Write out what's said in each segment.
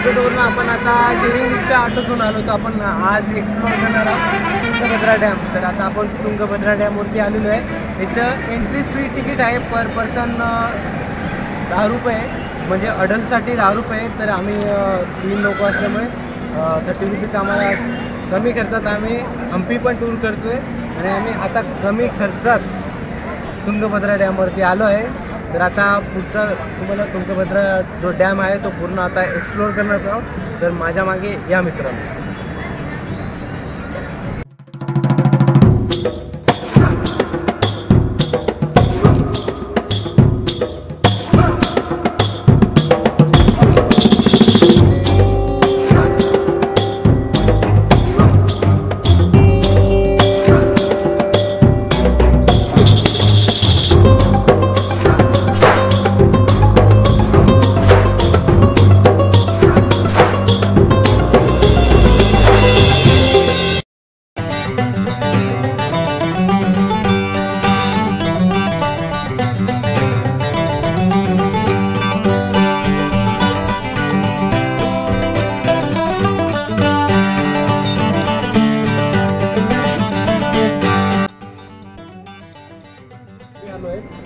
राजकोटवरून आपण आता शेअरिंगच्या ऑटोतून आलो तर आपण आज एक्सप्लोअर करणार आहोत तुंगभद्रा डॅम। तर आता आपण तुंगभद्रा डॅमवरती आलेलो आहे। इथं एंट्री फ्री तिकीट आहे पर पर्सन 10 रुपये, म्हणजे अडल्टसाठी 10 रुपये। तर आम्ही 3 लोक असल्यामुळे 30 रुपीज आम्हाला कमी खर्चात आम्ही हम्पी पण टूर करतो आहे आणि आम्ही आता कमी खर्चात तुंगभद्रा डॅमवरती आलो आहे। तर आता पुढचा तुम्हाला तुंगभद्रा जो डॅम आहे तो पूर्ण आता एक्सप्लोअर करणार आहोत। तर माझ्या मागे या मित्रांनो।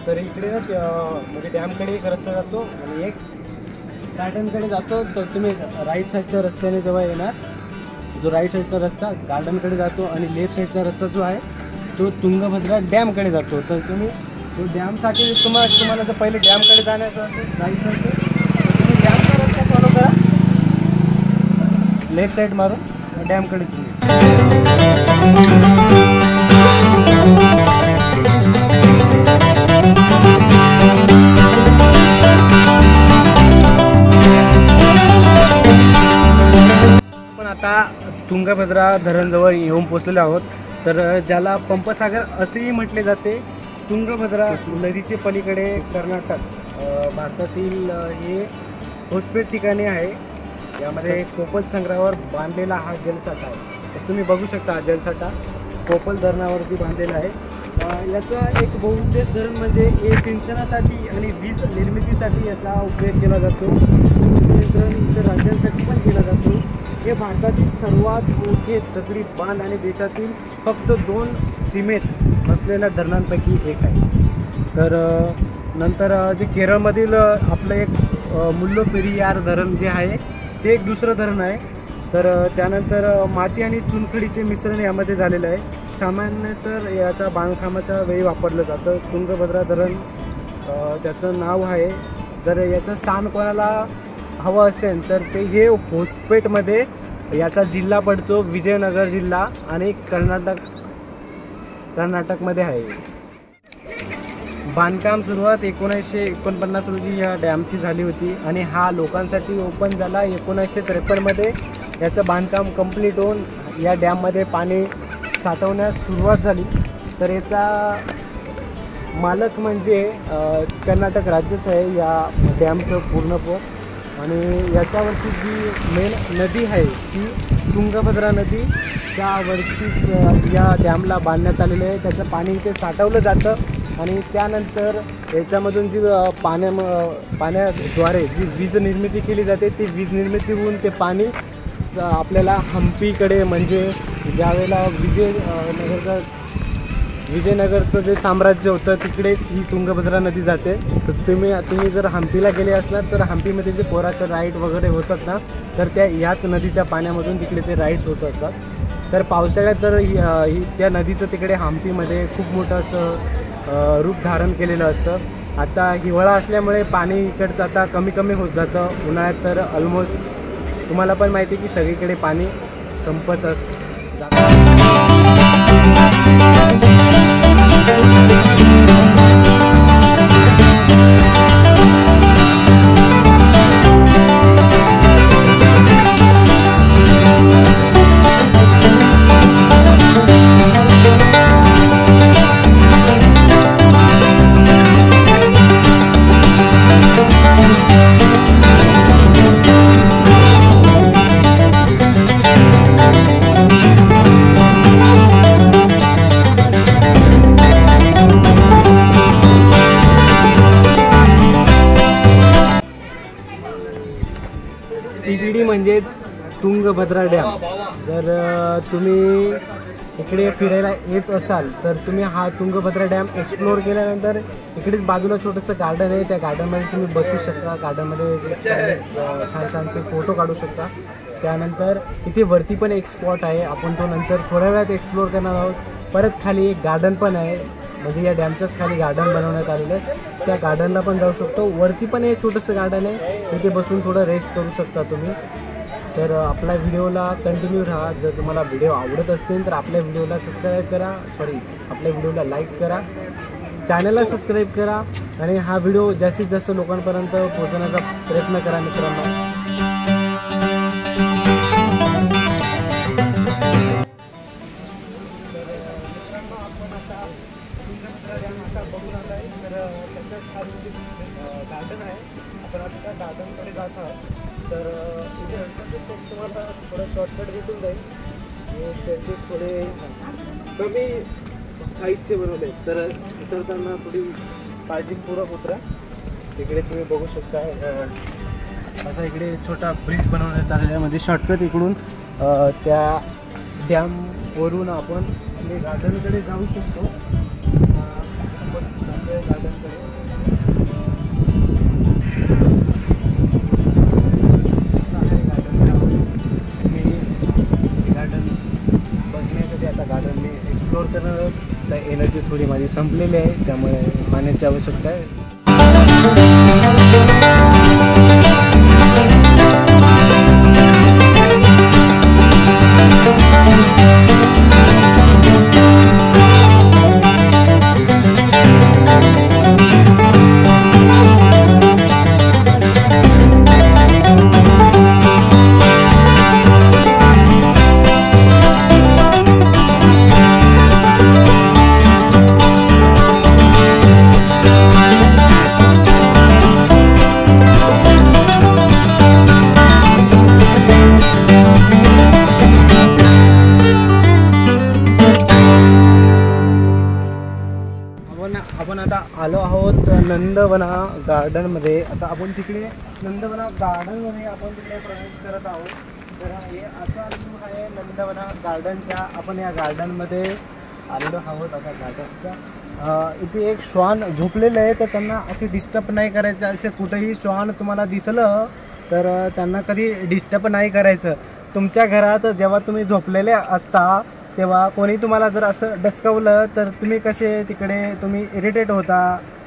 तर इकडे म्हणजे डॅमकडे एक रस्ता जातो आणि एक गार्डनकडे जातो। तर तुम्ही राईट साईडच्या रस्त्याने जेव्हा येणार, जो राईट साईडचा रस्ता गार्डनकडे जातो आणि लेफ्ट साईडचा रस्ता जो आहे तो तुंगभद्रा डॅमकडे जातो। तर तुम्ही तो डॅमसाठी तुम्हाला जर पहिले डॅमकडे जाण्याचं असेल राईट साईड, तुम्ही डॅमचा रस्ता फॉलो करा, लेफ्ट साईड मारून डॅमकडे तुम्ही। आता तुंगभद्रा धरणजवळ येऊन पोचलेलो आहोत। तर ज्याला पंपसागर असेही म्हटले जाते। तुंगभद्रा नदीचे पलीकडे कर्नाटक भारतातील हे होसपेट ठिकाणी आहे। यामध्ये कोपल संग्रहावर बांधलेला हा जलसाठा आहे। तर तुम्ही बघू शकता हा जलसाठा कोपल धरणावरती बांधलेला आहे। याचा एक बहुउद्देश धरण म्हणजे हे सिंचनासाठी आणि वीज निर्मितीसाठी याचा उपयोग केला जातो। धरण इतर राज्यांसाठी पण केला जातो। हे भारतातील सर्वात मोठे दगडी बांध आणि देशातील फक्त 2 सीमेत असलेल्या धरणांपैकी एक आहे। तर नंतर जे केरळमधील आपलं एक मुल्लपेरियार धरण जे आहे ते एक दुसरं धरण आहे। तर त्यानंतर माती आणि चुनखडीचे मिश्रण यामध्ये झालेलं आहे। सामान्यतः याचा बांधकामाच्या वेळी वापरलं जातं। तुंगभद्रा धरण त्याचं नाव आहे। जर याचं स्थान कोणाला हवं असेल तर ते हे होसपेटमध्ये याचा जिल्हा पडतो विजयनगर जिल्हा आणि कर्नाटकमध्ये आहे। बांधकाम सुरुवात 1949 रोजी या डॅमची झाली होती आणि हा लोकांसाठी ओपन झाला 1953 मध्ये। याचं बांधकाम कंप्लीट होऊन या डॅममध्ये पाणी साठवण्यास सुरुवात झाली। तर याचा मालक म्हणजे कर्नाटक राज्यच आहे या डॅमचं पूर्णत्व। आणि याच्यावरची जी मेन नदी आहे ती तुंगभद्रा नदी, त्यावरती या डॅमला बांधण्यात आलेलं आहे। त्याचं पाणी इथे साठवलं जातं आणि त्यानंतर याच्यामधून जी पाण्याद्वारे जी वीज निर्मिती केली जाते ती वीज निर्मिती होऊन ते पाणी आपल्याला हम्पीकडे, म्हणजे ज्यावेळेला विजयनगरचं जे साम्राज्य होतं तिकडेच ही तुंगभद्रा नदी जाते। तर तुम्ही जर हम्पीला गेले असणार तर हम्पीमध्ये जे पोराचं राईड वगैरे होतात ना, तर त्या ह्याच नदीच्या पाण्यामधून तिकडे ते राईड्स होत असतात। तर पावसाळ्यात तर त्या नदीचं तिकडे हम्पीमध्ये खूप मोठं असं रूप धारण केलेलं असतं। आता हिवाळा असल्यामुळे पाणी इकडचं आता कमी कमी होत जातं। उन्हाळ्यात तर ऑलमोस्ट तुम्हाला पण माहिती आहे की सगळीकडे पाणी संपत असतं। म्हणजेच तुंगभद्रा डॅम. जर तुम्ही इकडे फिरायला येत असाल तर तुम्ही हा तुंगभद्रा डॅम एक्सप्लोअर केल्यानंतर इकडेच बाजूला छोटंसं गार्डन आहे. त्या गार्डनमध्ये तुम्ही बसू शकता. गार्डनमध्ये छान छानसे फोटो काढू शकता. त्यानंतर इथे वरती पण एक स्पॉट आहे, आपण तो नंतर थोड्या वेळात एक्सप्लोअर करणार आहोत. परत खाली एक गार्डन पण आहे, म्हणजे या डॅमच्याच खाली गार्डन बनवण्यात आलेलं आहे. त्या गार्डनला पण जाऊ शकतो. वरती पण एक छोटंसं गार्डन आहे, तिथे बसून थोडं रेस्ट करू शकता तुम्ही. तर आपल्या व्हिडिओला कंटिन्यू राहा. जर तुम्हाला व्हिडिओ आवडत असतील तर आपल्या व्हिडिओला सबस्क्राईब करा, आपल्या व्हिडिओला लाईक करा, चॅनलला सबस्क्राईब करा आणि हा व्हिडिओ जास्तीत जास्त लोकांपर्यंत पोहोचवण्याचा प्रयत्न करा मित्रांनो. गार्डन आहे, आपण आता त्या गार्डनकडे जात आहोत. तर इथे तुम्हाला थोडं शॉर्टकट भेटून जाईल. त्याचे थोडे कमी साईजचे बनवले तर उतरताना थोडी काळजीपूर्वक उतरा. इकडे तुम्ही बघू शकता असा इकडे छोटा ब्रिज बनवण्यात आलेला आहे, म्हणजे शॉर्टकट इकडून त्या डॅमवरून आपण गार्डनकडे जाऊ शकतो. गार्डनकडे गार्डन मी एक्सप्लोअर करणार. तर एनर्जी थोडी माझी संपलेली आहे, त्यामुळे पाण्याची आवश्यकता आहे. आपण आता आलो आहोत नंदवना गार्डनमध्ये. आता आपण तिकडे नंदवना गार्डनमध्ये आपण तिकडे प्रवेश करत आहोत. तर हे असा व्यू आहे नंदवना गार्डनच्या. आपण या गार्डनमध्ये आलेलो आहोत. आता गार्डनच्या इथे एक श्वान झोपलेलं आहे, तर त्यांना असे डिस्टर्ब नाही करायचं. असे कुठेही श्वान तुम्हाला दिसलं तर त्यांना कधी डिस्टर्ब नाही करायचं. तुमच्या घरात जेव्हा तुम्ही झोपलेले असता तेव्हा कोणी तुम्हाला जर असं डचकवलं तर तुम्ही कसे तिकडे तुम्ही इरिटेट होता,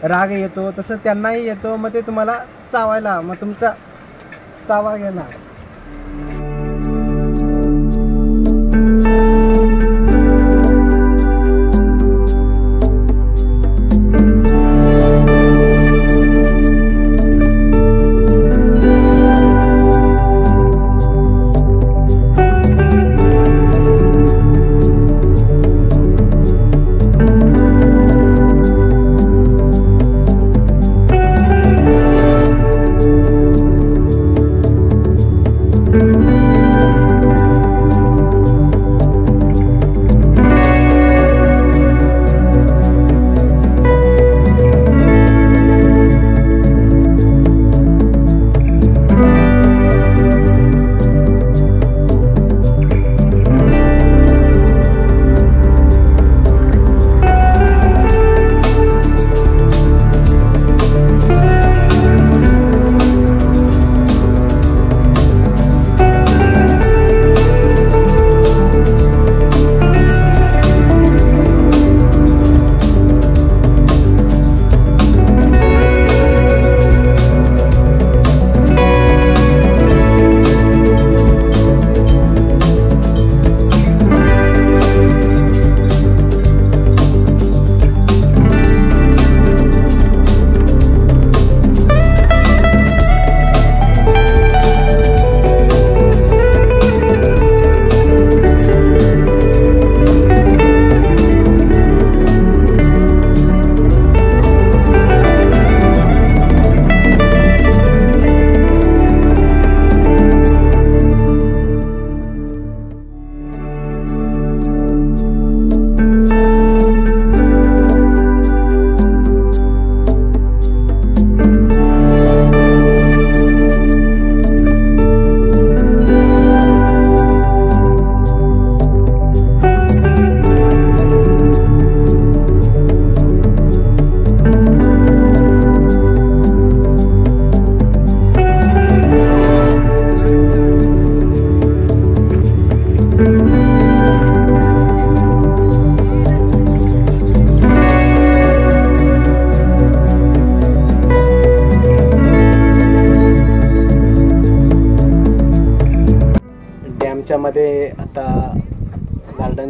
राग येतो, तसं त्यांनाही येतो. मग ते तुम्हाला चावायला, मग तुमचा चावा घेणार.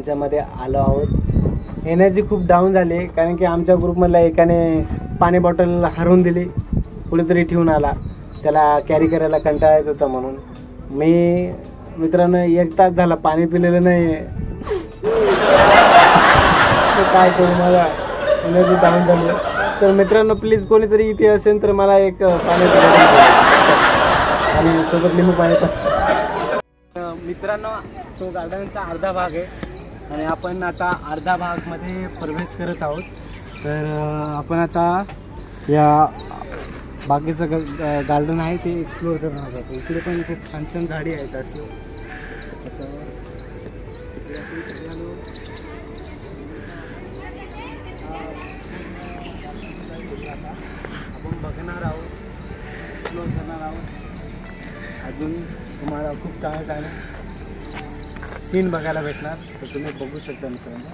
यांच्यामध्ये आलो आहोत. एनर्जी खूप डाऊन झाली कारण की आमच्या ग्रुपमधल्या एकाने पाणी बॉटल हरवून दिली, कुठेतरी ठेवून आला, त्याला कॅरी करायला कंटाळा येत होता म्हणून. मी मित्रांनो 1 तास झाला पाणी पिलेलं नाही, काय करू, मला एनर्जी डाऊन झाली. तर मित्रांनो प्लीज कोणीतरी इथे असेल तर मला एक पाणी आणि सोबत लिंबू पाणी. मित्रांनो तो गार्डनचा अर्धा भाग आहे आणि आपण आता अर्धा भागमध्ये प्रवेश करत आहोत. तर आपण आता या बाकीचं गार्डन आहे ते एक्सप्लोअर करणार आहोत. इकडे पण खूप छान छान झाडी आहेत अशी. आपण बघणार आहोत, एक्सप्लोअर करणार आहोत. अजून तुम्हाला खूप चांगले चांगले सीन बघायला भेटणार, तर तुम्ही बघू शकता मित्रांनो.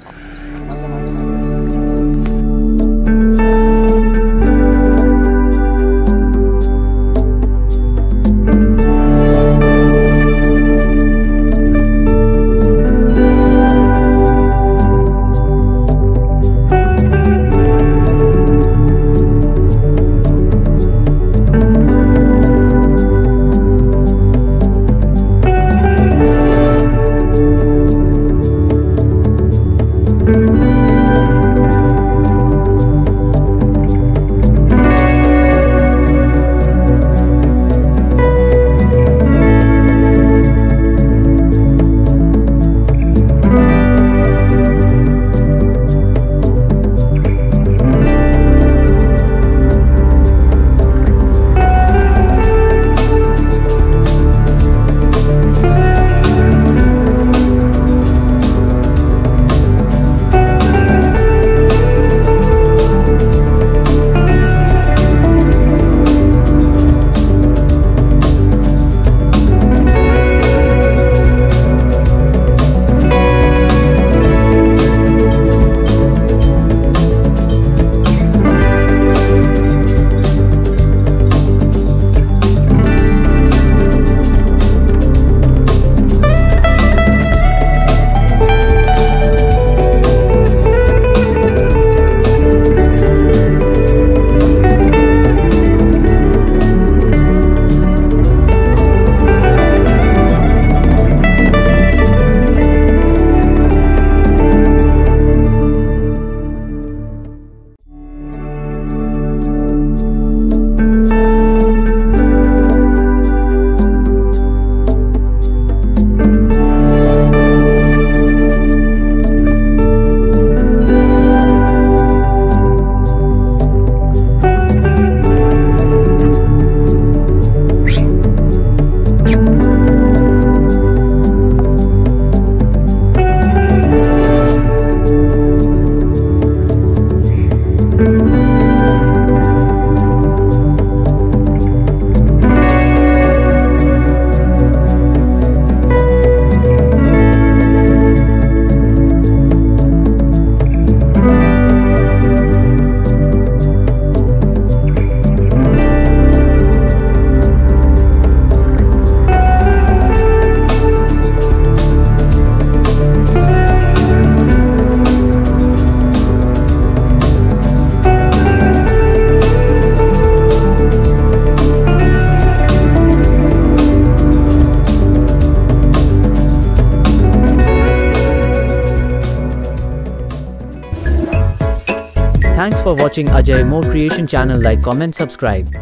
Thanks for watching Ajay More Creation channel. Like, comment, subscribe.